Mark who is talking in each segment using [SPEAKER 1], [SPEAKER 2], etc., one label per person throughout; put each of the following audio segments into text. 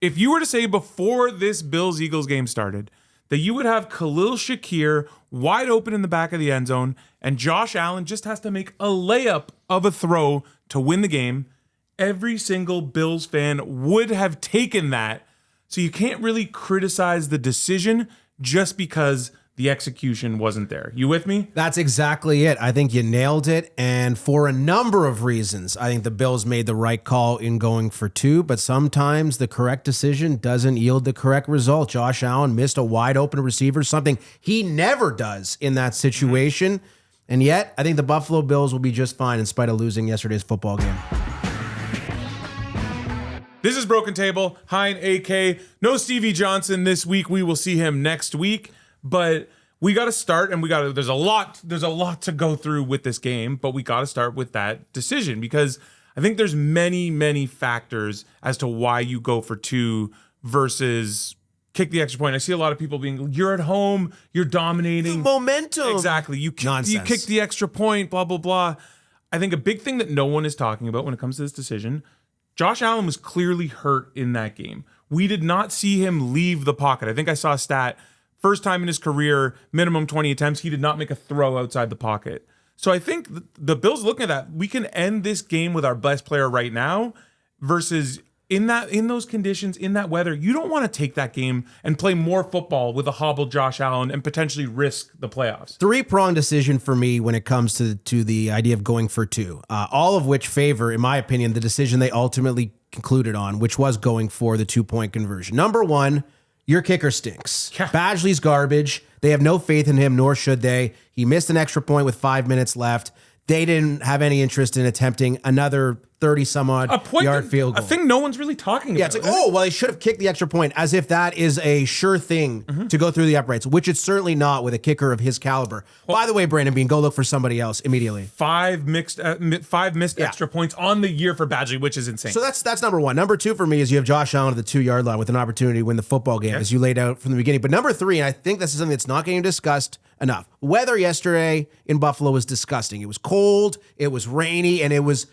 [SPEAKER 1] If you were to say before this Bills-Eagles game started that you would have Khalil Shakir wide open in the back of the end zone and Josh Allen just has to make a layup of a throw to win the game, every single Bills fan would have taken that. So you can't really criticize the decision just because the execution wasn't there. You with me?
[SPEAKER 2] That's exactly it. I think you nailed it. And for a number of reasons, I think the Bills made the right call in going for 2, but sometimes the correct decision doesn't yield the correct result. Josh Allen missed a wide open receiver, something he never does in that situation. And yet, I think the Buffalo Bills will be just fine in spite of losing yesterday's football game.
[SPEAKER 1] This is Broken Table. Hein, AK. No Stevie Johnson this week. We will see him next week. But we got to start, and there's a lot to go through with this game, but we got to start with that decision because I think there's many factors as to why you go for 2 versus kick the extra point. I see a lot of people being, you're at home, you're dominating.
[SPEAKER 2] The momentum.
[SPEAKER 1] Exactly. You kick the extra point, blah, blah, blah. I think a big thing that no one is talking about when it comes to this decision, Josh Allen was clearly hurt in that game. We did not see him leave the pocket. I think I saw a stat, first time in his career, minimum 20 attempts, he did not make a throw outside the pocket. So I think the Bills looking at that, we can end this game with our best player right now versus in those conditions, in that weather, you don't want to take that game and play more football with a hobbled Josh Allen and potentially risk the playoffs.
[SPEAKER 2] 3-pronged decision for me when it comes to the idea of going for 2, all of which favor, in my opinion, the decision they ultimately concluded on, which was going for the 2-point conversion. Number 1, your kicker stinks.
[SPEAKER 1] Yeah.
[SPEAKER 2] Badgley's garbage. They have no faith in him, nor should they. He missed an extra point with 5 minutes left. They didn't have any interest in attempting another 30-some-odd yard field goal.
[SPEAKER 1] A thing no one's really talking about.
[SPEAKER 2] Yeah, it's like, oh, well, they should have kicked the extra point, as if that is a sure thing to go through the uprights, which it's certainly not with a kicker of his caliber. Well, by the way, Brandon Bean, go look for somebody else immediately.
[SPEAKER 1] 5 missed extra points on the year for Badgley, which is insane.
[SPEAKER 2] So that's number 1. Number 2 for me is you have Josh Allen at the 2-yard line with an opportunity to win the football game, as you laid out from the beginning. But number 3, and I think this is something that's not getting discussed enough. Weather yesterday in Buffalo was disgusting. It was cold, it was rainy, and it was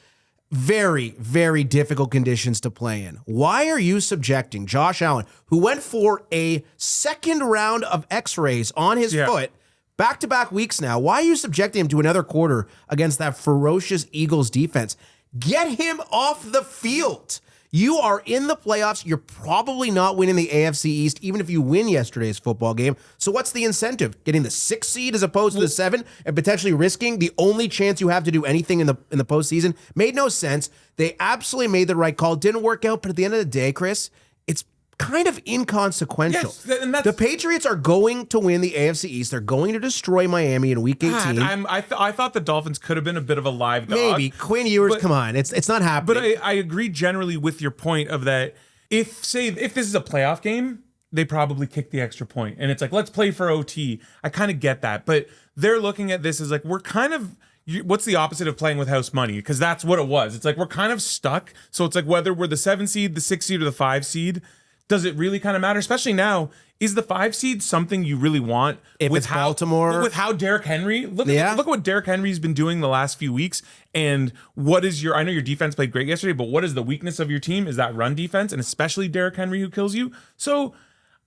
[SPEAKER 2] very, very difficult conditions to play in. Why are you subjecting Josh Allen, who went for a second round of x-rays on his foot, back-to-back weeks now, why are you subjecting him to another quarter against that ferocious Eagles defense? Get him off the field. You are in the playoffs. You're probably not winning the AFC East, even if you win yesterday's football game. So what's the incentive? Getting the 6th seed as opposed to the 7 and potentially risking the only chance you have to do anything in the postseason? Made no sense. They absolutely made the right call. Didn't work out, but at the end of the day, Chris, it's kind of inconsequential.
[SPEAKER 1] Yes, and
[SPEAKER 2] the Patriots are going to win the AFC East. They're going to destroy Miami in Week 18.
[SPEAKER 1] I thought the Dolphins could have been a bit of a live dog.
[SPEAKER 2] Maybe. Quinn Ewers, come on. It's not happening.
[SPEAKER 1] But I agree generally with your point of that. If this is a playoff game, they probably kick the extra point. And it's like, let's play for OT. I kind of get that. But they're looking at this as like, we're kind of... What's the opposite of playing with house money? Because that's what it was. It's like, we're kind of stuck. So it's like, whether we're the 7 seed, the 6 seed, or the 5 seed... Does it really kind of matter? Especially now, is the 5 seed something you really want?
[SPEAKER 2] If it's Baltimore.
[SPEAKER 1] With how Derrick Henry, look at what Derrick Henry's been doing the last few weeks. And what is I know your defense played great yesterday, but what is the weakness of your team? Is that run defense, and especially Derrick Henry who kills you. So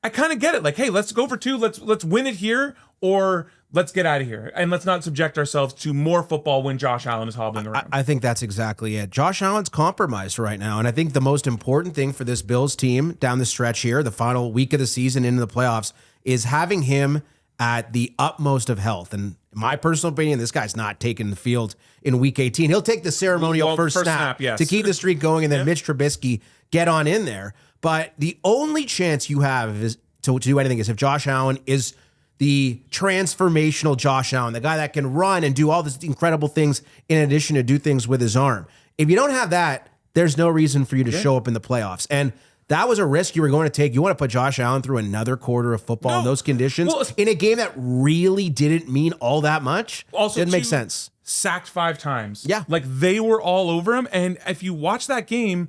[SPEAKER 1] I kind of get it. Like, hey, let's go for 2. Let's win it here, or let's get out of here. And let's not subject ourselves to more football when Josh Allen is hobbling around.
[SPEAKER 2] I think that's exactly it. Josh Allen's compromised right now. And I think the most important thing for this Bills team down the stretch here, the final week of the season into the playoffs, is having him at the utmost of health. And in my personal opinion, this guy's not taking the field in Week 18. He'll take the ceremonial first snap
[SPEAKER 1] yes.
[SPEAKER 2] to keep the streak going, and then Mitch Trubisky get on in there. But the only chance you have is to do anything is if Josh Allen is the transformational Josh Allen, the guy that can run and do all these incredible things in addition to do things with his arm. If you don't have that, there's no reason for you to show up in the playoffs. And that was a risk you were going to take. You want to put Josh Allen through another quarter of football in those conditions in a game that really didn't mean all that much? Also, didn't make sense.
[SPEAKER 1] Sacked 5 times.
[SPEAKER 2] Yeah.
[SPEAKER 1] Like, they were all over him. And if you watch that game,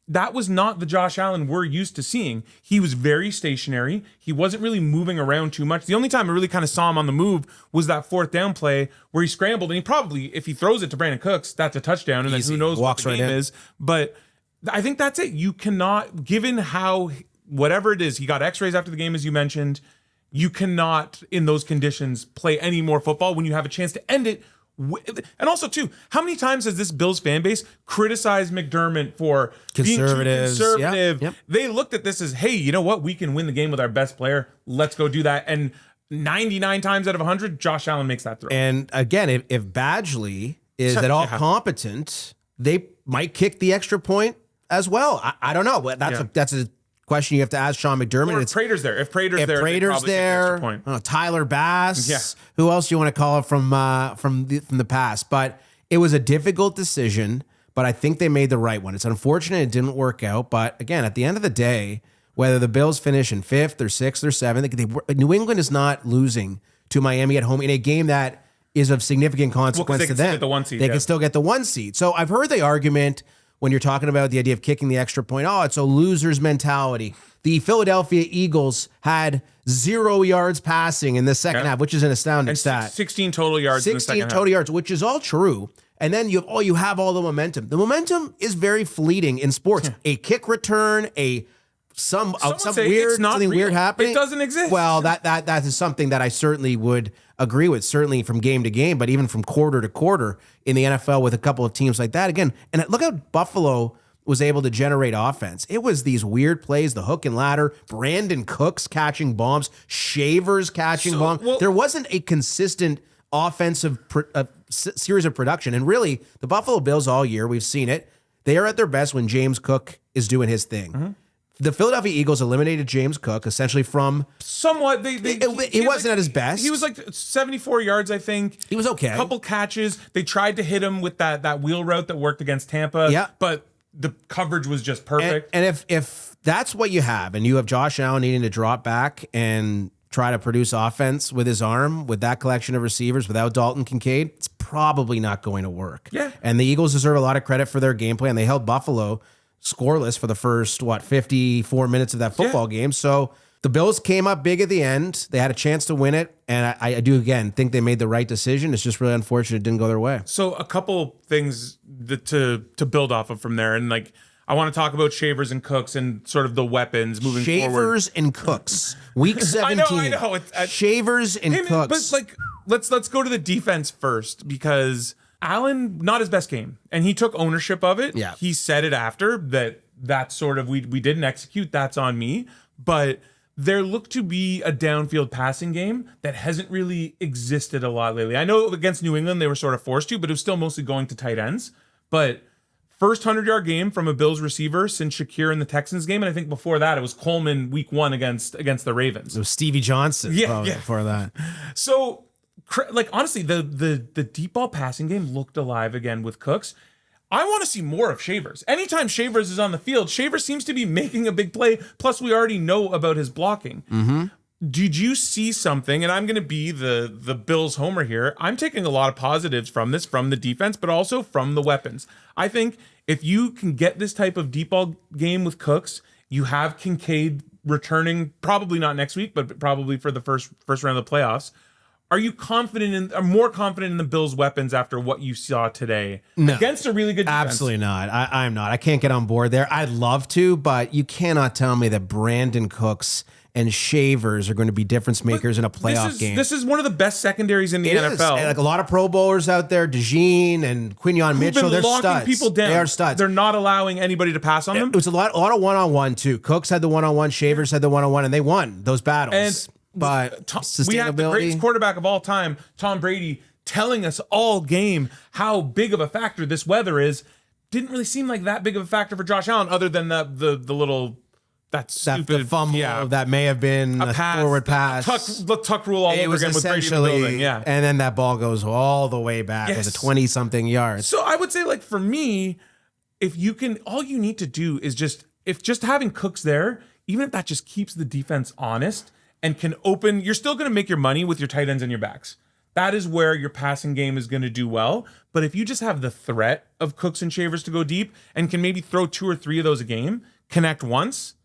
[SPEAKER 1] that was not the Josh Allen we're used to seeing. He was very stationary. He wasn't really moving around too much. The only time I really kind of saw him on the move was that 4th down play where he scrambled, and he probably, if he throws it to Brandon Cooks, that's a touchdown, and then who knows what the game is. But I think that's it. You cannot, given how, whatever it is, he got x-rays after the game, as you mentioned, you cannot, in those conditions, play any more football when you have a chance to end it. And also, too, how many times has this Bills fan base criticized McDermott for being too conservative? Yep. They looked at this as, hey, you know what? We can win the game with our best player. Let's go do that. And 99 times out of 100, Josh Allen makes that throw.
[SPEAKER 2] And again, if Badgley is at all competent, they might kick the extra point as well. I don't know. That's a question you have to ask Sean McDermott.
[SPEAKER 1] Or if Prater's there. If Prater's
[SPEAKER 2] there, Tyler Bass.
[SPEAKER 1] Yeah.
[SPEAKER 2] Who else do you want to call it from the past? But it was a difficult decision, but I think they made the right one. It's unfortunate it didn't work out. But again, at the end of the day, whether the Bills finish in 5th or 6th or 7th, New England is not losing to Miami at home in a game that is of significant consequence to them. They can still get the 1 seed. So I've heard the argument when you're talking about the idea of kicking the extra point, it's a loser's mentality. The Philadelphia Eagles had 0 yards passing in the second half, which is an astounding stat.
[SPEAKER 1] 16 total yards in the second half.
[SPEAKER 2] 16 total yards, which is all true. And then you have all the momentum. The momentum is very fleeting in sports. A kick return, something weird happening.
[SPEAKER 1] It doesn't exist.
[SPEAKER 2] Well, that is something that I certainly would agree with, certainly from game to game, but even from quarter to quarter in the NFL with a couple of teams like that. Again, and look how Buffalo was able to generate offense. It was these weird plays, the hook and ladder, Brandon Cooks catching bombs, Shavers catching bombs. There wasn't a consistent offensive series of production. And really, the Buffalo Bills all year, we've seen it, they are at their best when James Cook is doing his thing. Mm-hmm. The Philadelphia Eagles eliminated James Cook essentially from
[SPEAKER 1] somewhat.
[SPEAKER 2] He wasn't at his best.
[SPEAKER 1] He was like 74 yards, I think.
[SPEAKER 2] He was okay.
[SPEAKER 1] A couple catches. They tried to hit him with that wheel route that worked against Tampa.
[SPEAKER 2] Yeah,
[SPEAKER 1] but the coverage was just perfect.
[SPEAKER 2] And if that's what you have, and you have Josh Allen needing to drop back and try to produce offense with his arm, with that collection of receivers, without Dalton Kincaid, it's probably not going to work.
[SPEAKER 1] Yeah.
[SPEAKER 2] And the Eagles deserve a lot of credit for their game plan. They held Buffalo scoreless for the first 54 minutes of that football game. So the Bills came up big at the end. They had a chance to win it, and I do again think they made the right decision. It's just really unfortunate it didn't go their way.
[SPEAKER 1] So a couple things to build off of from there, and I want to talk about Shavers and Cooks and sort of the weapons moving forward.
[SPEAKER 2] Shavers and Cooks, week 17.
[SPEAKER 1] I know.
[SPEAKER 2] Shavers and Cooks.
[SPEAKER 1] But let's go to the defense first, because Allen, not his best game, and he took ownership of it.
[SPEAKER 2] Yeah.
[SPEAKER 1] He said it after that's sort of we didn't execute. That's on me. But there looked to be a downfield passing game that hasn't really existed a lot lately. I know against New England they were sort of forced to, but it was still mostly going to tight ends. But first 100-yard game from a Bills receiver since Shakir in the Texans game, and I think before that it was Coleman week 1 against the Ravens.
[SPEAKER 2] It was Stevie Johnson.
[SPEAKER 1] Yeah.
[SPEAKER 2] Before that.
[SPEAKER 1] So, honestly, the deep ball passing game looked alive again with Cooks. I want to see more of Shavers. Anytime Shavers is on the field, Shavers seems to be making a big play. Plus, we already know about his blocking.
[SPEAKER 2] Mm-hmm.
[SPEAKER 1] Did you see something? And I'm going to be the Bills homer here. I'm taking a lot of positives from this, from the defense, but also from the weapons. I think if you can get this type of deep ball game with Cooks, you have Kincaid returning, probably not next week, but probably for the first round of the playoffs. Are you more confident in the Bills' weapons after what you saw today against a really good defense?
[SPEAKER 2] Absolutely not. I'm not. I can't get on board there. I'd love to, but you cannot tell me that Brandon Cooks and Shavers are going to be difference makers in a playoff game.
[SPEAKER 1] This is one of the best secondaries in the NFL.
[SPEAKER 2] Like a lot of Pro Bowlers out there, DeJean and Quinyon Mitchell, they're studs.
[SPEAKER 1] People down.
[SPEAKER 2] They are studs.
[SPEAKER 1] They're not allowing anybody to pass on them.
[SPEAKER 2] It was a lot of one-on-one too. Cooks had the one-on-one, Shavers had the one-on-one, and they won those battles. But
[SPEAKER 1] we have the greatest quarterback of all time, Tom Brady, telling us all game how big of a factor this weather is. Didn't really seem like that big of a factor for Josh Allen, other than the little stupid
[SPEAKER 2] fumble that may have been a forward pass.
[SPEAKER 1] The tuck rule all over again with Brady in the building. Yeah,
[SPEAKER 2] and then that ball goes all the way back as a 20-something yards.
[SPEAKER 1] So I would say, for me, if you can, all you need to do is just having Cooks there, even if that just keeps the defense honest. And can open, you're still going to make your money with your tight ends and your backs. That is where your passing game is going to do well. But if you just have the threat of Cooks and Shavers to go deep and can maybe throw 2 or 3 of those a game, connect once,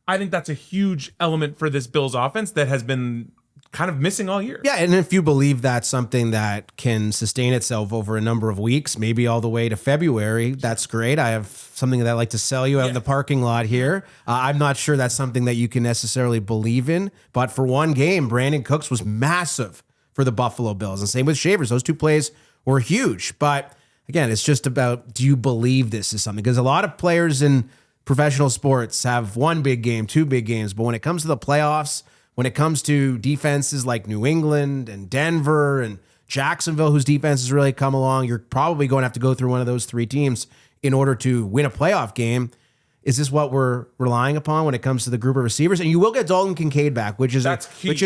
[SPEAKER 1] I think that's a huge element for this Bills offense that has been kind of missing all year.
[SPEAKER 2] Yeah, and if you believe that's something that can sustain itself over a number of weeks, maybe all the way to February, that's great. I have something that I like to sell you out in the parking lot here. I'm not sure that's something that you can necessarily believe in, but for one game, Brandon Cooks was massive for the Buffalo Bills, and same with Shavers. Those two plays were huge, but again, it's just about, do you believe this is something? Because a lot of players in professional sports have one big game, two big games, but when it comes to the playoffs, when it comes to defenses like New England and Denver and Jacksonville, whose defense has really come along, you're probably going to have to go through one of those three teams in order to win a playoff game. Is this what we're relying upon when it comes to the group of receivers? And you will get Dalton Kincaid back, which is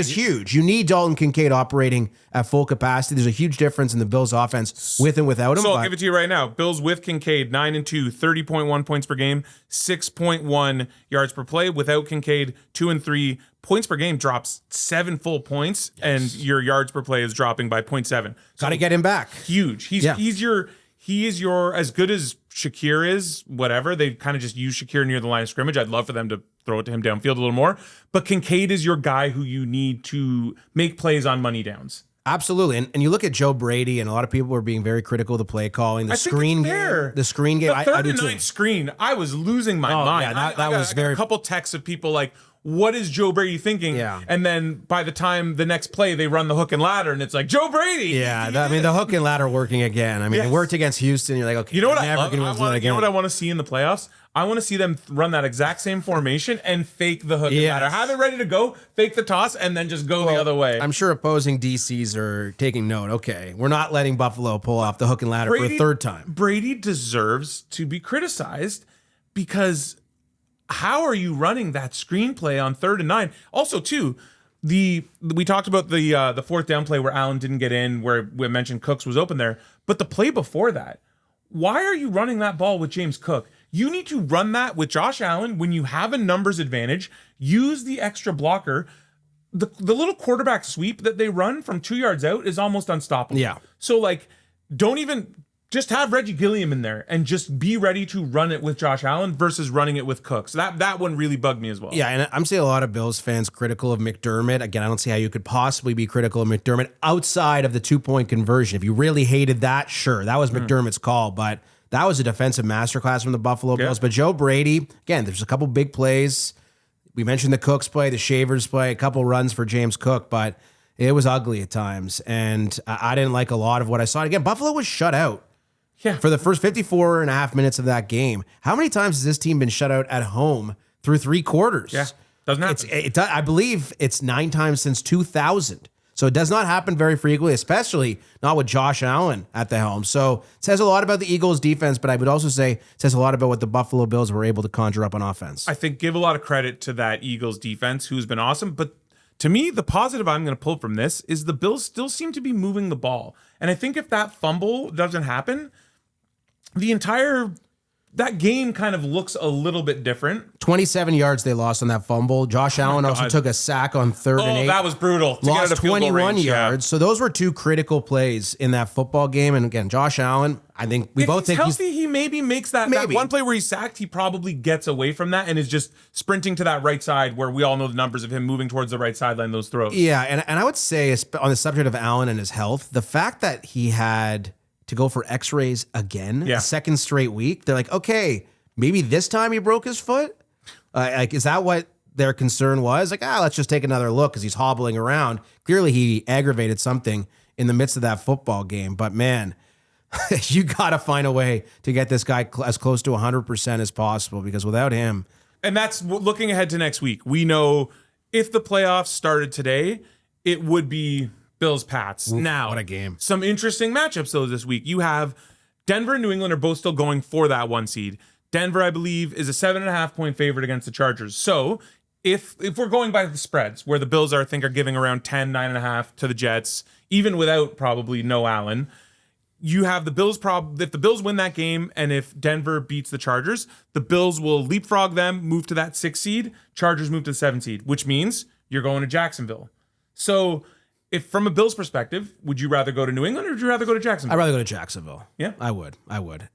[SPEAKER 2] huge. You need Dalton Kincaid operating at full capacity. There's a huge difference in the Bills' offense with and without him.
[SPEAKER 1] So I'll give it to you right now. Bills with Kincaid, 9-2, 30.1 points per game, 6.1 yards per play. Without Kincaid, 2-3. Points per game drops 7 full points, and your yards per play is dropping by 0.7.
[SPEAKER 2] Got to get him back.
[SPEAKER 1] Huge. He is your, as good as Shakir is, whatever. They kind of just use Shakir near the line of scrimmage. I'd love for them to throw it to him downfield a little more. But Kincaid is your guy who you need to make plays on money downs.
[SPEAKER 2] Absolutely. And you look at Joe Brady, and a lot of people are being very critical of the play calling. The screen game. The screen game.
[SPEAKER 1] The third and ninth screen, I was losing my mind.
[SPEAKER 2] Yeah, that was
[SPEAKER 1] I got a couple texts of people like, what is Joe Brady thinking?
[SPEAKER 2] Yeah.
[SPEAKER 1] And then by the time the next play, they run the hook and ladder, and it's like, Joe Brady.
[SPEAKER 2] Yeah, the hook and ladder working again. I mean, it worked against Houston. You're like, okay,
[SPEAKER 1] you know what
[SPEAKER 2] never going to win again.
[SPEAKER 1] You know what I want to see in the playoffs? I want to see them run that exact same formation and fake the hook and ladder. Have it ready to go, fake the toss, and then just go the other way.
[SPEAKER 2] I'm sure opposing DCs are taking note. Okay, we're not letting Buffalo pull off the hook and ladder for a third time.
[SPEAKER 1] Brady deserves to be criticized because how are you running that screenplay on 3rd and 9? Also, too, we talked about the fourth down play where Allen didn't get in, where we mentioned Cooks was open there. But the play before that, why are you running that ball with James Cook? You need to run that with Josh Allen when you have a numbers advantage. Use the extra blocker. The little quarterback sweep that they run from 2 yards out is almost unstoppable.
[SPEAKER 2] Yeah.
[SPEAKER 1] So, don't even... Just have Reggie Gilliam in there and just be ready to run it with Josh Allen versus running it with Cooks. That one really bugged me as well.
[SPEAKER 2] Yeah, and I'm seeing a lot of Bills fans critical of McDermott. Again, I don't see how you could possibly be critical of McDermott outside of the 2-point conversion. If you really hated that, sure, that was McDermott's call, but that was a defensive masterclass from the Buffalo Bills. But Joe Brady, again, there's a couple big plays. We mentioned the Cooks play, the Shavers play, a couple runs for James Cook, but it was ugly at times, and I didn't like a lot of what I saw. Again, Buffalo was shut out.
[SPEAKER 1] Yeah.
[SPEAKER 2] For the first 54 and a half minutes of that game. How many times has this team been shut out at home through 3 quarters?
[SPEAKER 1] Yeah. Doesn't happen.
[SPEAKER 2] I believe it's 9 times since 2000. So it does not happen very frequently, especially not with Josh Allen at the helm. So it says a lot about the Eagles defense, but I would also say it says a lot about what the Buffalo Bills were able to conjure up on offense.
[SPEAKER 1] I think give a lot of credit to that Eagles defense, who's been awesome. But to me, the positive I'm going to pull from this is the Bills still seem to be moving the ball. And I think if that fumble doesn't happen, that game kind of looks a little bit different.
[SPEAKER 2] 27 yards they lost on that fumble. Josh Allen also took a sack on 3rd and 8.
[SPEAKER 1] That was brutal.
[SPEAKER 2] Lost 21 yards. So those were 2 critical plays in that football game. And again, Josh Allen, I think we both think
[SPEAKER 1] healthy. He maybe makes that one play where he's sacked. He probably gets away from that and is just sprinting to that right side where we all know the numbers of him moving towards the right sideline, those throws.
[SPEAKER 2] Yeah, and I would say on the subject of Allen and his health, the fact that he had to go for x-rays again, a second straight week. They're like, okay, maybe this time he broke his foot? Is that what their concern was? Let's just take another look because he's hobbling around. Clearly he aggravated something in the midst of that football game. But man, you got to find a way to get this guy as close to 100% as possible because without him...
[SPEAKER 1] And that's looking ahead to next week. We know if the playoffs started today, it would be... Bills-Pats. Now,
[SPEAKER 2] what a game.
[SPEAKER 1] Some interesting matchups, though, this week. You have Denver and New England are both still going for that 1 seed. Denver, I believe, is a 7.5-point favorite against the Chargers. So, if we're going by the spreads, where the Bills are giving around 10, 9.5 to the Jets, even without probably no Allen, you have the Bills if the Bills win that game and if Denver beats the Chargers, the Bills will leapfrog them, move to that 6 seed, Chargers move to the 7 seed, which means you're going to Jacksonville. So... If from a Bills perspective, would you rather go to New England or would you rather go to Jacksonville?
[SPEAKER 2] I'd rather go to Jacksonville.
[SPEAKER 1] Yeah.
[SPEAKER 2] I would.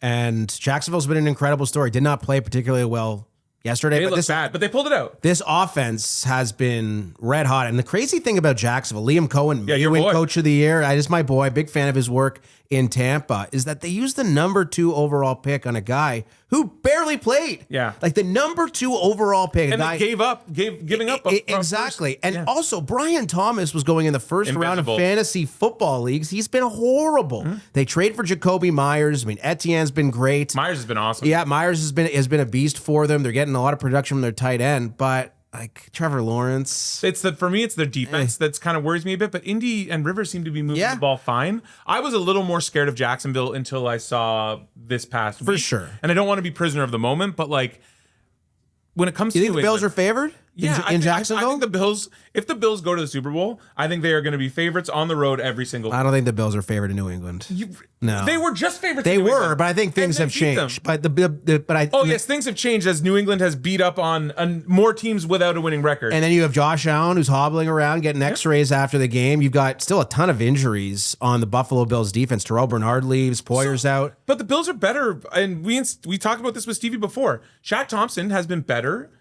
[SPEAKER 2] And Jacksonville's been an incredible story. Did not play particularly well yesterday.
[SPEAKER 1] They looked bad, but they pulled it out.
[SPEAKER 2] This offense has been red hot. And the crazy thing about Jacksonville, Liam Cohen,
[SPEAKER 1] your
[SPEAKER 2] win
[SPEAKER 1] boy.
[SPEAKER 2] Coach of the Year, just my boy, big fan of his work in Tampa, is that they used the number 2 overall pick on a guy who barely played.
[SPEAKER 1] Yeah.
[SPEAKER 2] Like the number 2 overall pick.
[SPEAKER 1] And they giving up.
[SPEAKER 2] Exactly. And also, Brian Thomas was going in the first round of
[SPEAKER 1] Invisible.
[SPEAKER 2] fantasy football leagues. He's been horrible. They trade for Jacoby Myers. I mean, Etienne's been great.
[SPEAKER 1] Myers has been awesome.
[SPEAKER 2] Yeah, Myers has been a beast for them. They're getting a lot of production from their tight end, but like Trevor Lawrence,
[SPEAKER 1] For me, it's their defense that's kind of worries me a bit. But Indy and Rivers seem to be moving the ball fine. I was a little more scared of Jacksonville until I saw this past week.
[SPEAKER 2] For sure.
[SPEAKER 1] And I don't want to be prisoner of the moment, but like when it comes
[SPEAKER 2] do
[SPEAKER 1] to
[SPEAKER 2] you think the Bills are favored? In Jacksonville?
[SPEAKER 1] I think the Bills, if the Bills go to the Super Bowl, I think they are going to be favorites on the road every single
[SPEAKER 2] I don't think the Bills are favored in New England. No.
[SPEAKER 1] They were just favorites.
[SPEAKER 2] They
[SPEAKER 1] in New
[SPEAKER 2] were,
[SPEAKER 1] England.
[SPEAKER 2] but I think things have changed. But
[SPEAKER 1] yes, things have changed as New England has beat up on more teams without a winning record.
[SPEAKER 2] And then you have Josh Allen who's hobbling around getting X-rays after the game. You've got still a ton of injuries on the Buffalo Bills defense. Terrell Bernard leaves, Poyer's out.
[SPEAKER 1] But the Bills are better, and we talked about this with Stevie before. Shaq Thompson has been better.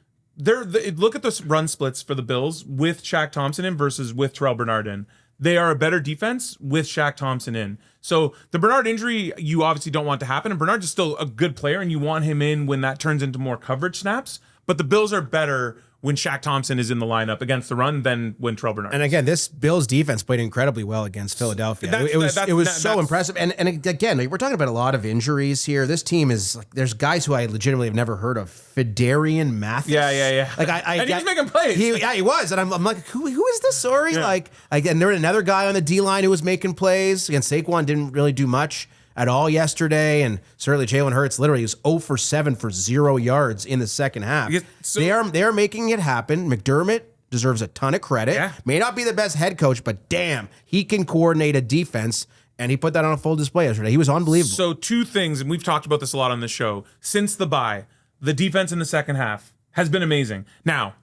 [SPEAKER 1] Look at the run splits for the Bills with Shaq Thompson in versus with Terrell Bernard in. They are a better defense with Shaq Thompson in. So the Bernard injury, you obviously don't want to happen. And Bernard is still a good player, and you want him in when that turns into more coverage snaps. But the Bills are better when Shaq Thompson is in the lineup against the run than when Terrell Bernard.
[SPEAKER 2] And again, this Bills defense played incredibly well against Philadelphia. It was so impressive. And again, like, we're talking about a lot of injuries here. This team is like, there's guys who I legitimately have never heard of. Fidarian Mathis.
[SPEAKER 1] Yeah.
[SPEAKER 2] Like
[SPEAKER 1] and he was making plays.
[SPEAKER 2] He was. And I'm like, who is this? Sorry. Yeah. And there was another guy on the D-line who was making plays. Again, Saquon didn't really do much at all yesterday, and certainly Jalen Hurts literally was 0 for 7 for 0 yards in the second half. They are making it happen. McDermott deserves a ton of credit.
[SPEAKER 1] Yeah.
[SPEAKER 2] May not be the best head coach, but damn, he can coordinate a defense, and he put that on a full display yesterday. He was unbelievable.
[SPEAKER 1] So 2 things, and we've talked about this a lot on the show. Since the bye, the defense in the second half has been amazing. Now,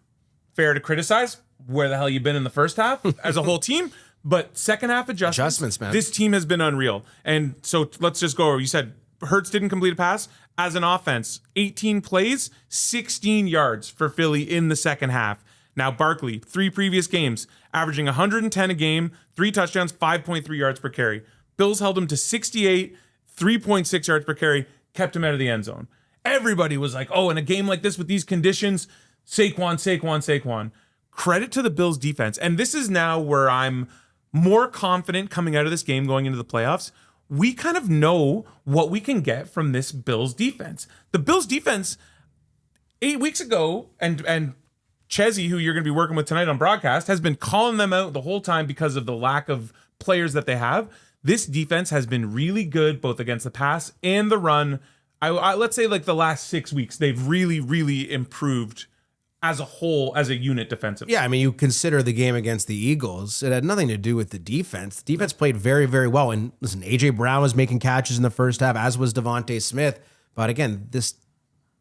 [SPEAKER 1] fair to criticize where the hell you been in the first half as a whole team. But second half adjustments,
[SPEAKER 2] man.
[SPEAKER 1] This team has been unreal. And so let's just go over. You said Hurts didn't complete a pass. As an offense, 18 plays, 16 yards for Philly in the second half. Now Barkley, 3 previous games, averaging 110 a game, 3 touchdowns, 5.3 yards per carry. Bills held him to 68, 3.6 yards per carry, kept him out of the end zone. Everybody was like, oh, in a game like this with these conditions, Saquon. Credit to the Bills defense. And this is now where I'm more confident coming out of this game going into the playoffs. We kind of know what we can get from this Bills defense. The Bills defense 8 weeks ago, and Chezzy, who you're going to be working with tonight on broadcast, has been calling them out the whole time because of the lack of players that they have. This defense has been really good both against the pass and the run. Let's say like the last 6 weeks, they've really, really improved as a whole, as a unit defensively.
[SPEAKER 2] Yeah, I mean, you consider the game against the Eagles. It had nothing to do with the defense. The defense played very, very well. And listen, A.J. Brown was making catches in the first half, as was Devontae Smith. But again, this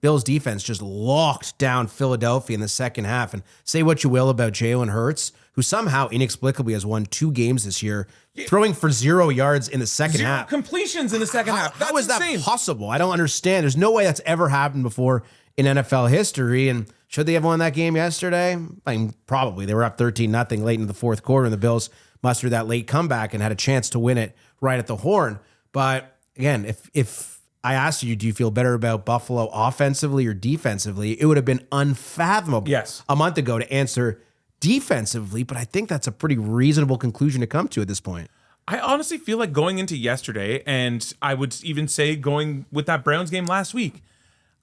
[SPEAKER 2] Bills defense just locked down Philadelphia in the second half. And say what you will about Jalen Hurts, who somehow inexplicably has won 2 games this year, throwing for 0 yards in the second half.
[SPEAKER 1] Completions in the second half.
[SPEAKER 2] How is that possible? I don't understand. There's no way that's ever happened before in NFL history. And should they have won that game yesterday? I mean, probably. They were up 13-0 late in the fourth quarter, and the Bills mustered that late comeback and had a chance to win it right at the horn. But again, if I asked you, do you feel better about Buffalo offensively or defensively, it would have been unfathomable a month ago to answer defensively, but I think that's a pretty reasonable conclusion to come to at this point.
[SPEAKER 1] I honestly feel like going into yesterday, and I would even say going with that Browns game last week,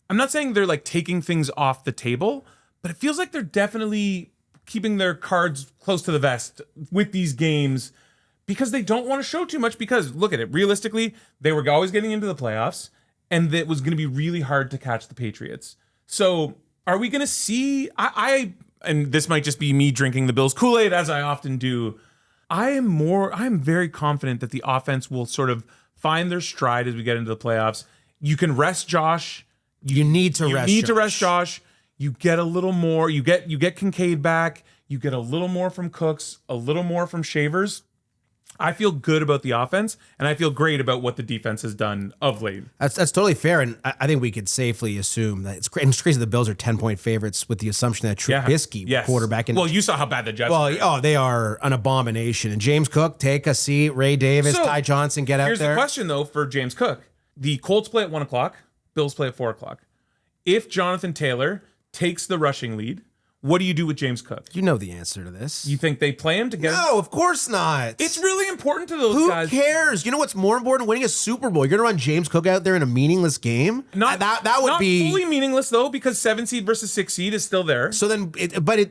[SPEAKER 1] I'm not saying they're like taking things off the table, but it feels like they're definitely keeping their cards close to the vest with these games because they don't want to show too much. Because look at it, realistically, they were always getting into the playoffs, and it was going to be really hard to catch the Patriots. So are we going to see, and this might just be me drinking the Bills Kool-Aid as I often do, I'm very confident that the offense will sort of find their stride as we get into the playoffs. You can rest Josh.
[SPEAKER 2] You need to rest
[SPEAKER 1] Josh. You get a little more. You get Kincaid back. You get a little more from Cooks, a little more from Shavers. I feel good about the offense, and I feel great about what the defense has done of late.
[SPEAKER 2] That's totally fair, and I think we could safely assume that it's crazy the Bills are 10-point favorites with the assumption that Trubisky quarterback.
[SPEAKER 1] Well, you saw how bad the Jets
[SPEAKER 2] were. They are an abomination. And James Cook, take a seat. Ray Davis, Ty Johnson, get out there.
[SPEAKER 1] Here's the question, though, for James Cook. The Colts play at 1 o'clock. Bills play at 4 o'clock. If Jonathan Taylor takes the rushing lead, what do you do with James Cook?
[SPEAKER 2] You know the answer to this.
[SPEAKER 1] You think they play him together?
[SPEAKER 2] No, of course not.
[SPEAKER 1] It's really important to those guys.
[SPEAKER 2] Who cares? You know what's more important? Winning a Super Bowl. You're going to run James Cook out there in a meaningless game? That would be...
[SPEAKER 1] Not fully meaningless, though, because 7 seed versus 6 seed is still there.
[SPEAKER 2] So then,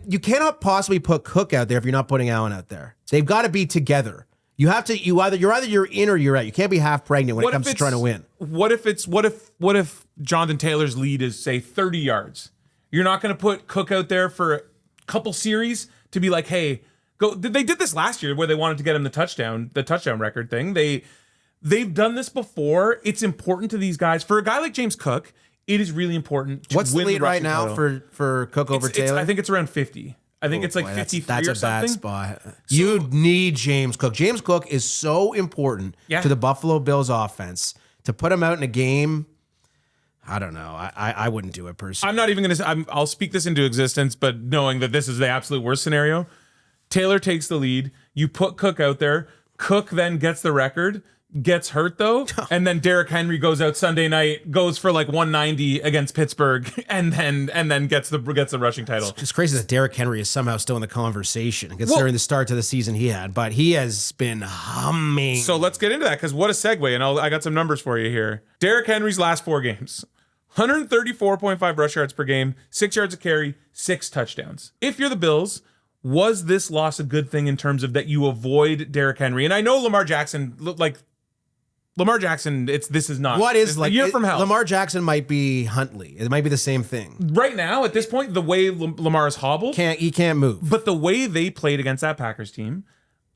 [SPEAKER 2] you cannot possibly put Cook out there if you're not putting Allen out there. They've got to be together. You have to. You're either in or you're out. You can't be half pregnant when it comes to trying to win.
[SPEAKER 1] What if Jonathan Taylor's lead is, say, 30 yards? You're not going to put Cook out there for a couple series to be like, hey, go. They did this last year where they wanted to get him the touchdown record thing. They've done this before. It's important to these guys. For a guy like James Cook, it is really important to
[SPEAKER 2] What's
[SPEAKER 1] win
[SPEAKER 2] the lead right now
[SPEAKER 1] title.
[SPEAKER 2] for Cook over Taylor?
[SPEAKER 1] I think it's around 50. I think it's like 53
[SPEAKER 2] that's
[SPEAKER 1] or
[SPEAKER 2] a
[SPEAKER 1] something.
[SPEAKER 2] bad spot. You need James Cook. James Cook is so important to the Buffalo Bills offense. To put him out in a game, I don't know. I wouldn't do it personally.
[SPEAKER 1] I'm not even going to... I'll speak this into existence, but knowing that this is the absolute worst scenario. Taylor takes the lead. You put Cook out there. Cook then gets the record. Gets hurt though, and then Derrick Henry goes out Sunday night, goes for like 190 against Pittsburgh, and then gets the rushing title.
[SPEAKER 2] It's crazy that Derrick Henry is somehow still in the conversation, considering the start to the season he had, but he has been humming.
[SPEAKER 1] So let's get into that, because what a segue, and I got some numbers for you here. Derrick Henry's last 4 games: 134.5 rush yards per game, 6 yards a carry, 6 touchdowns. If you're the Bills, was this loss a good thing in terms of that you avoid Derrick Henry? And I know Lamar Jackson this is not.
[SPEAKER 2] What is
[SPEAKER 1] like a year from hell?
[SPEAKER 2] Lamar Jackson might be Huntley. It might be the same thing.
[SPEAKER 1] Right now, at this point, the way Lamar is hobbled,
[SPEAKER 2] he can't move.
[SPEAKER 1] But the way they played against that Packers team,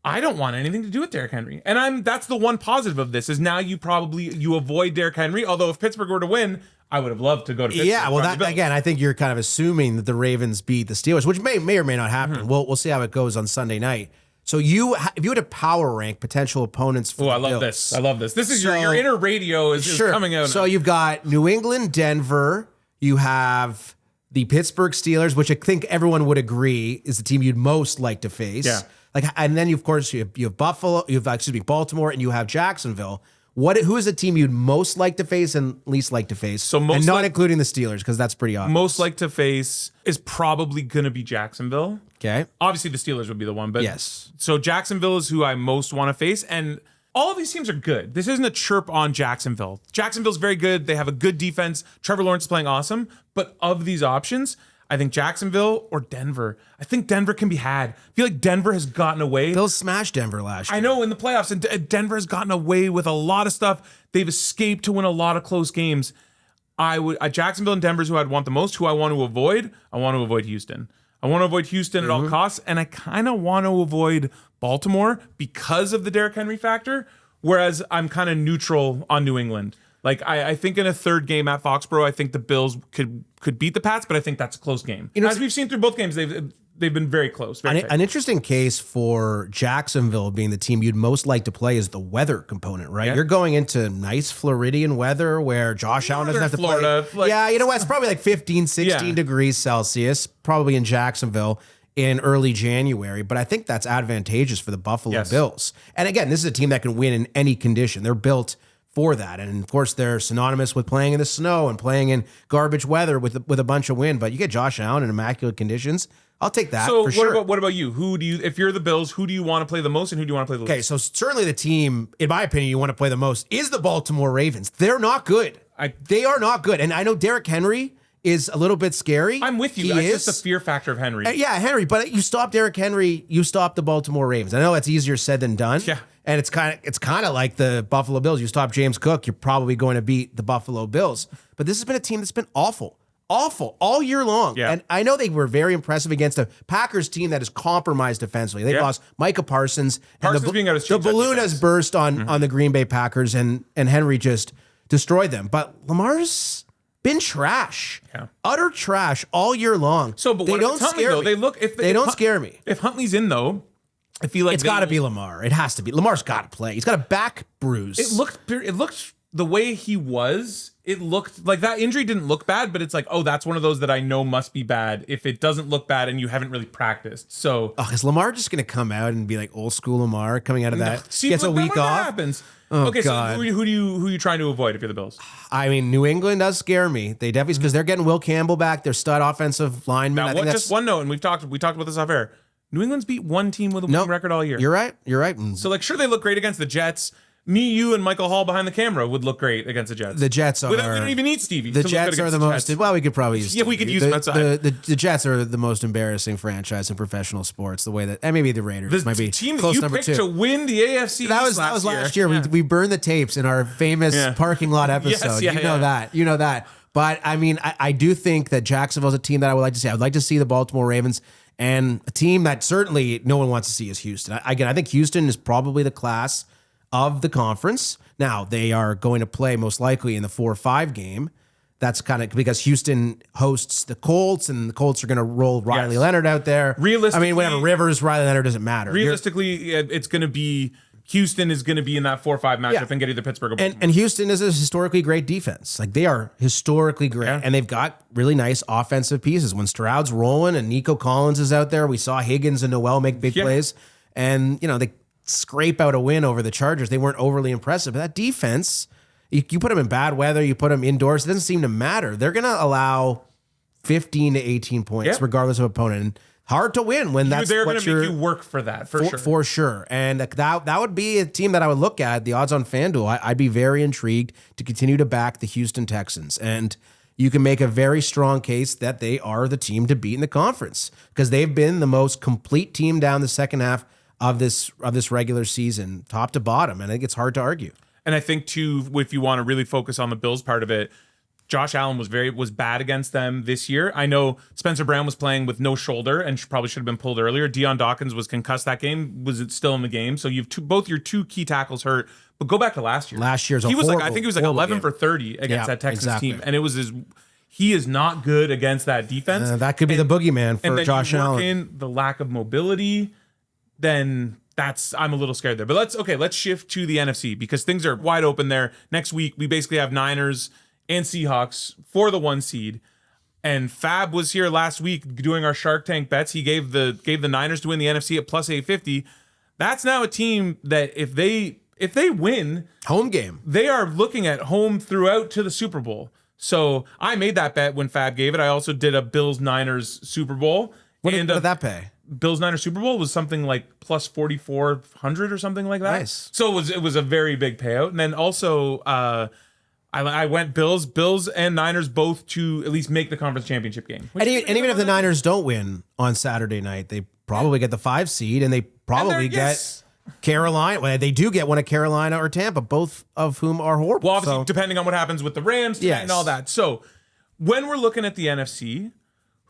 [SPEAKER 1] I don't want anything to do with Derrick Henry. And that's the one positive of this is now you avoid Derrick Henry. Although if Pittsburgh were to win, I would have loved to go to Pittsburgh.
[SPEAKER 2] Yeah, well, that again, I think you're kind of assuming that the Ravens beat the Steelers, which may or may not happen.
[SPEAKER 1] Mm-hmm.
[SPEAKER 2] We'll see how it goes on Sunday night. So if you had to power rank potential opponents for
[SPEAKER 1] I love this. I love this. This is your inner radio is coming out.
[SPEAKER 2] So you've got New England, Denver. You have the Pittsburgh Steelers, which I think everyone would agree is the team you'd most like to face.
[SPEAKER 1] Yeah.
[SPEAKER 2] And then you have Buffalo, Baltimore, and you have Jacksonville. Who is the team you'd most like to face and least like to face?
[SPEAKER 1] So
[SPEAKER 2] and not including the Steelers, because that's pretty obvious.
[SPEAKER 1] Most like to face is probably going to be Jacksonville.
[SPEAKER 2] Okay.
[SPEAKER 1] Obviously, the Steelers would be the one, but
[SPEAKER 2] yes.
[SPEAKER 1] So Jacksonville is who I most want to face, and all of these teams are good. This isn't a chirp on Jacksonville. Jacksonville's very good. They have a good defense. Trevor Lawrence is playing awesome, but of these options, I think Jacksonville or Denver. I think Denver can be had. I feel like Denver has gotten away.
[SPEAKER 2] Bills smashed Denver last year.
[SPEAKER 1] I know in the playoffs, and Denver has gotten away with a lot of stuff. They've escaped to win a lot of close games. Jacksonville and Denver is who I'd want the most. Who I want to avoid? I want to avoid Houston. I want to avoid Houston at all costs, and I kind of want to avoid Baltimore because of the Derrick Henry factor, whereas I'm kind of neutral on New England. Like, I think in a third game at Foxborough, I think the Bills could beat the Pats, but I think that's a close game. As we've seen through both games, they've been very close.
[SPEAKER 2] An interesting case for Jacksonville being the team you'd most like to play is the weather component, right?
[SPEAKER 1] Yeah.
[SPEAKER 2] You're going into nice Floridian weather where Josh Allen doesn't have to play. Yeah, you know what? It's probably like 15, 16 degrees Celsius, probably in Jacksonville in early January, but I think that's advantageous for the Buffalo Bills. And again, this is a team that can win in any condition. They're built for that. And of course, they're synonymous with playing in the snow and playing in garbage weather with a bunch of wind. But you get Josh Allen in immaculate conditions, I'll take that.
[SPEAKER 1] So
[SPEAKER 2] for sure.
[SPEAKER 1] what about you? If you're the Bills, who do you want to play the most, and who do you want to play the least?
[SPEAKER 2] Okay, so certainly the team, in my opinion, you want to play the most is the Baltimore Ravens. They're not good. They are not good. And I know Derrick Henry is a little bit scary.
[SPEAKER 1] I'm with you. It's just the fear factor of Henry.
[SPEAKER 2] Yeah, Henry. But you stop Derrick Henry, you stop the Baltimore Ravens. I know that's easier said than done.
[SPEAKER 1] Yeah.
[SPEAKER 2] And it's kind of like the Buffalo Bills. You stop James Cook, you're probably going to beat the Buffalo Bills. But this has been a team that's been awful all year long.
[SPEAKER 1] Yeah.
[SPEAKER 2] And I know they were very impressive against a Packers team that is compromised defensively. They lost Micah Parsons.
[SPEAKER 1] Parsons being out of
[SPEAKER 2] the balloon has burst on the Green Bay Packers, and Henry just destroyed them. But Lamar's been trash, utter trash all year long.
[SPEAKER 1] So, but
[SPEAKER 2] they
[SPEAKER 1] what
[SPEAKER 2] don't
[SPEAKER 1] if it's Huntley,
[SPEAKER 2] scare
[SPEAKER 1] though?
[SPEAKER 2] me.
[SPEAKER 1] They don't scare me. If Huntley's in, though, I feel like
[SPEAKER 2] It's got to be Lamar. It has to be. Lamar's got to play. He's got a back bruise.
[SPEAKER 1] It looked the way he was. It looked like that injury didn't look bad, but it's like, oh, that's one of those that I know must be bad if it doesn't look bad and you haven't really practiced. So,
[SPEAKER 2] is Lamar just going to come out and be like old school Lamar coming out of that?
[SPEAKER 1] See,
[SPEAKER 2] gets a week off.
[SPEAKER 1] That happens.
[SPEAKER 2] Oh,
[SPEAKER 1] okay,
[SPEAKER 2] God.
[SPEAKER 1] so who are you trying to avoid if you're the Bills?
[SPEAKER 2] I mean, New England does scare me. They definitely because they're getting Will Campbell back. Their stud offensive lineman.
[SPEAKER 1] Now, just one note, and we talked about this off air. New England's beat one team with a winning record all year.
[SPEAKER 2] You're right.
[SPEAKER 1] So, like, sure, they look great against the Jets. Me, you, and Michael Hall behind the camera would look great against the Jets.
[SPEAKER 2] The Jets are.
[SPEAKER 1] We don't even need Stevie.
[SPEAKER 2] The Jets are the most. Well, we could probably use.
[SPEAKER 1] Yeah, we could use them outside.
[SPEAKER 2] The Jets are the most embarrassing franchise in professional sports. The way that, and maybe the Raiders might be
[SPEAKER 1] team
[SPEAKER 2] close
[SPEAKER 1] that you
[SPEAKER 2] number
[SPEAKER 1] picked
[SPEAKER 2] 2
[SPEAKER 1] to win the AFC.
[SPEAKER 2] That was last year.
[SPEAKER 1] Yeah.
[SPEAKER 2] We burned the tapes in our famous parking lot episode. You know that. But I mean, I do think that Jacksonville's a team that I would like to see. I would like to see the Baltimore Ravens. And a team that certainly no one wants to see is Houston. I think Houston is probably the class of the conference. Now, they are going to play most likely in the 4-5 game. That's kind of because Houston hosts the Colts, and the Colts are going to roll Riley Leonard out there.
[SPEAKER 1] Realistically,
[SPEAKER 2] I mean, whatever, Rivers, Riley Leonard doesn't matter.
[SPEAKER 1] Realistically, it's going to be Houston is going to be in that 4-5 matchup and get either Pittsburgh or Baltimore.
[SPEAKER 2] And Houston is a historically great defense. Like, they are historically great. Yeah. And they've got really nice offensive pieces. When Stroud's rolling and Nico Collins is out there, we saw Higgins and Noel make big plays. And, they scrape out a win over the Chargers. They weren't overly impressive. But that defense, you put them in bad weather, you put them indoors, it doesn't seem to matter. They're going to allow 15 to 18 points regardless of opponent. And hard to win when that's
[SPEAKER 1] they're going to make you work for that, for sure.
[SPEAKER 2] For sure. And that would be a team that I would look at, the odds on FanDuel. I'd be very intrigued to continue to back the Houston Texans. And you can make a very strong case that they are the team to beat in the conference because they've been the most complete team down the second half of this regular season, top to bottom. And I think it's hard to argue.
[SPEAKER 1] And I think, too, if you want to really focus on the Bills part of it, Josh Allen was bad against them this year. I know Spencer Brown was playing with no shoulder and probably should have been pulled earlier. Deion Dawkins was concussed that game. Was it still in the game? So you've both your two key tackles hurt. But go back to last year.
[SPEAKER 2] Last year's
[SPEAKER 1] he was I think he was 11 for 30 against that Texans team, and it was he is not good against that defense.
[SPEAKER 2] That could be the boogeyman for Josh Allen.
[SPEAKER 1] In the lack of mobility, then I'm a little scared there. But let's shift to the NFC because things are wide open there. Next week we basically have Niners and Seahawks for the 1 seed. And Fab was here last week doing our Shark Tank bets. He gave the Niners to win the NFC at plus 850. That's now a team that if they win
[SPEAKER 2] home game,
[SPEAKER 1] they are looking at home throughout to the Super Bowl. So I made that bet when Fab gave it. I also did a Bills Niners Super Bowl.
[SPEAKER 2] What did that pay?
[SPEAKER 1] Bills Niners Super Bowl was something like plus 4,400 or something like that.
[SPEAKER 2] Nice.
[SPEAKER 1] So it was a very big payout. And then also I went Bills and Niners both to at least make the conference championship game.
[SPEAKER 2] And even if the Niners don't win on Saturday night, they probably get the 5 seed and they probably get Carolina. Well, they do get one of Carolina or Tampa, both of whom are horrible.
[SPEAKER 1] Well, obviously, depending on what happens with the Rams and all that. So when we're looking at the NFC,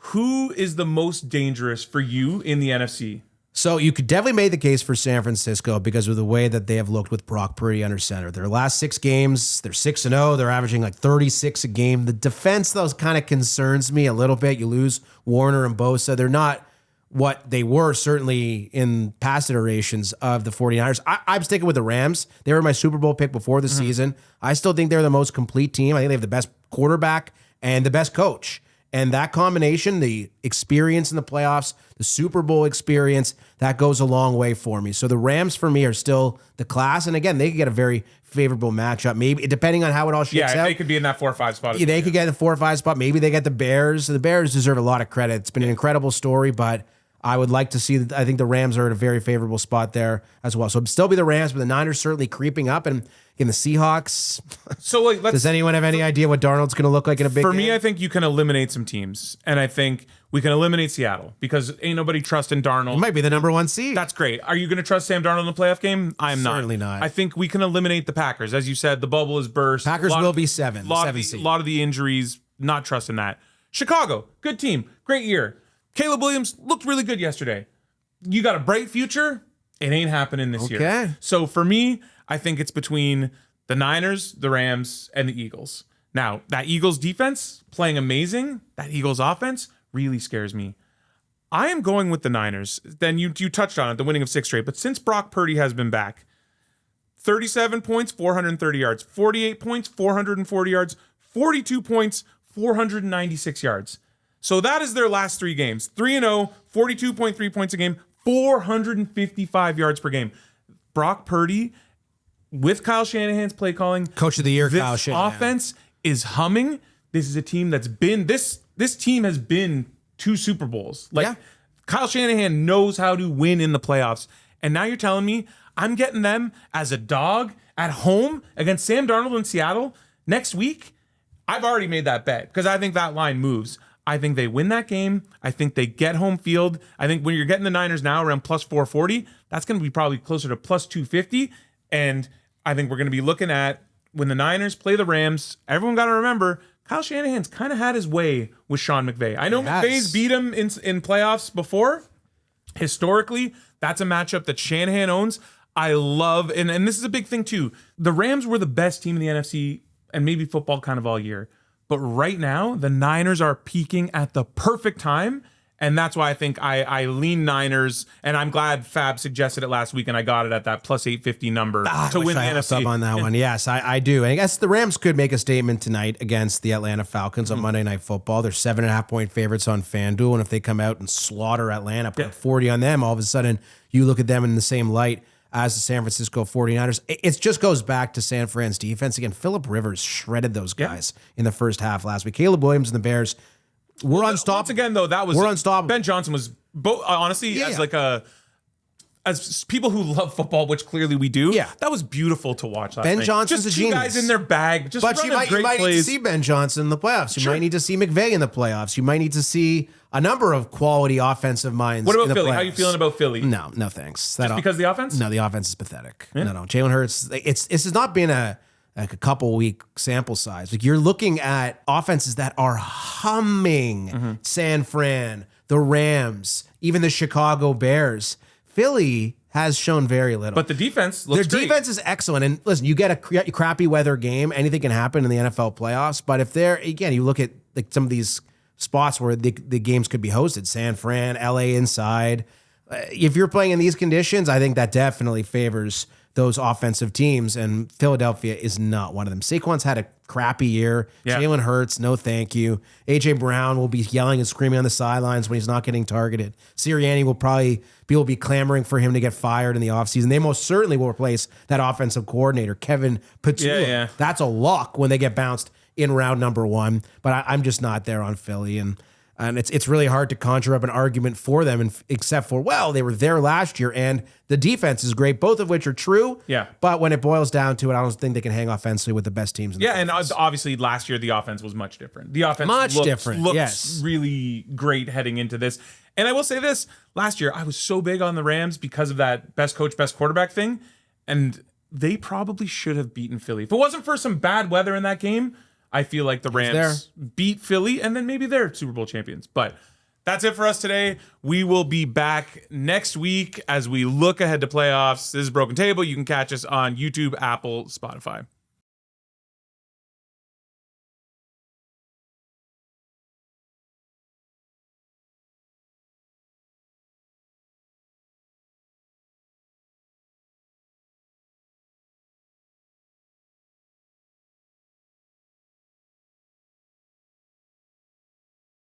[SPEAKER 1] who is the most dangerous for you in the NFC?
[SPEAKER 2] So you could definitely make the case for San Francisco because of the way that they have looked with Brock Purdy under center. Their last 6 games, they're 6-0. They're averaging like 36 a game. The defense, though, kind of concerns me a little bit. You lose Warner and Bosa. They're not what they were certainly in past iterations of the 49ers. I'm sticking with the Rams. They were my Super Bowl pick before the season. I still think they're the most complete team. I think they have the best quarterback and the best coach. And that combination, the experience in the playoffs, the Super Bowl experience, that goes a long way for me. So the Rams, for me, are still the class. And again, they could get a very favorable matchup, maybe depending on how it all shakes out.
[SPEAKER 1] Yeah, they could be in that 4 or 5 spot.
[SPEAKER 2] Yeah, they could get in the 4 or 5 spot. Maybe they get the Bears. The Bears deserve a lot of credit. It's been an incredible story, but I would like to see that. I think the Rams are at a very favorable spot there as well. So it'd still be the Rams, but the Niners certainly creeping up. And in the Seahawks,
[SPEAKER 1] so does
[SPEAKER 2] anyone have any idea what Darnold's going to look like in a big game?
[SPEAKER 1] For me, I think you can eliminate some teams. And I think we can eliminate Seattle because ain't nobody trusting Darnold.
[SPEAKER 2] It might be the number 1 seed.
[SPEAKER 1] That's great. Are you going to trust Sam Darnold in the playoff game? I'm not.
[SPEAKER 2] Certainly not.
[SPEAKER 1] I think we can eliminate the Packers. As you said, the bubble is burst.
[SPEAKER 2] Packers will be 7.
[SPEAKER 1] A lot of the injuries, not trusting that. Chicago, good team. Great year. Caleb Williams looked really good yesterday. You got a bright future. It ain't happening this year. So for me, I think it's between the Niners, the Rams, and the Eagles. Now, that Eagles defense playing amazing. That Eagles offense really scares me. I am going with the Niners. Then you touched on it, the winning of 6 straight. But since Brock Purdy has been back, 37 points, 430 yards. 48 points, 440 yards. 42 points, 496 yards. So that is their last 3 games. 3-0, 42.3 points a game, 455 yards per game. Brock Purdy, with Kyle Shanahan's play calling,
[SPEAKER 2] Coach of the Year, Kyle
[SPEAKER 1] this
[SPEAKER 2] Shanahan.
[SPEAKER 1] offense is humming. This is a team that's been this team has been 2 Super Bowls. Kyle Shanahan knows how to win in the playoffs. And now you're telling me I'm getting them as a dog at home against Sam Darnold in Seattle next week? I've already made that bet because I think that line moves. I think they win that game. I think they get home field. I think when you're getting the Niners now around plus 440, that's going to be probably closer to plus 250. And I think we're going to be looking at when the Niners play the Rams. Everyone got to remember, Kyle Shanahan's kind of had his way with Sean McVay. I know McVay's beat him in playoffs before. Historically, that's a matchup that Shanahan owns. I love, and this is a big thing too. The Rams were the best team in the NFC and maybe football kind of all year. But right now, the Niners are peaking at the perfect time. And that's why I think I lean Niners. And I'm glad Fab suggested it last week, and I got it at that plus 850 number to win the NFC.
[SPEAKER 2] Up on that one. Yes, I do. And I guess the Rams could make a statement tonight against the Atlanta Falcons on Monday Night Football. They're 7.5 point favorites on FanDuel. And if they come out and slaughter Atlanta, put 40 on them, all of a sudden you look at them in the same light as the San Francisco 49ers. It just goes back to San Fran's defense. Again, Phillip Rivers shredded those guys in the first half last week. Caleb Williams and the Bears were unstoppable.
[SPEAKER 1] Once again, though, we're unstoppable. Ben Johnson was both, honestly, as people who love football, which clearly we do. Yeah, that was beautiful to watch last night.
[SPEAKER 2] Ben Johnson's
[SPEAKER 1] just
[SPEAKER 2] a genius.
[SPEAKER 1] 2 guys in their bag, just
[SPEAKER 2] but you might need to see Ben Johnson in the playoffs. You might need to see McVay in the playoffs. You might need to see a number of quality offensive minds.
[SPEAKER 1] What about
[SPEAKER 2] in the
[SPEAKER 1] Philly?
[SPEAKER 2] playoffs.
[SPEAKER 1] How are you feeling about Philly?
[SPEAKER 2] No thanks.
[SPEAKER 1] Just because of the offense?
[SPEAKER 2] No, the offense is pathetic. Yeah. No. Jalen Hurts. This has not been a couple week sample size. Like, you're looking at offenses that are humming. San Fran, the Rams, even the Chicago Bears. Philly has shown very little.
[SPEAKER 1] But the defense looks great.
[SPEAKER 2] Defense is excellent. And listen, you get a crappy weather game, anything can happen in the NFL playoffs. But if you look at like some of these spots where the games could be hosted, San Fran, LA inside. If you're playing in these conditions, I think that definitely favors those offensive teams, and Philadelphia is not one of them. Saquon's had a crappy year. Yeah. Jalen Hurts, no thank you. A.J. Brown will be yelling and screaming on the sidelines when he's not getting targeted. Sirianni will be clamoring for him to get fired in the offseason. They most certainly will replace that offensive coordinator, Kevin Petula. Yeah. That's a lock when they get bounced in round number 1. But I'm just not there on Philly, and it's really hard to conjure up an argument for them, except for, well, they were there last year, and the defense is great, both of which are true. Yeah. But when it boils down to it, I don't think they can hang offensively with the best teams in the conference.
[SPEAKER 1] And obviously last year the offense was much different. The offense looks really great heading into this. And I will say this, last year I was so big on the Rams because of that best coach, best quarterback thing, and they probably should have beaten Philly. If it wasn't for some bad weather in that game, I feel like the Rams beat Philly, and then maybe they're Super Bowl champions. But that's it for us today. We will be back next week as we look ahead to playoffs. This is Broken Table. You can catch us on YouTube, Apple, Spotify.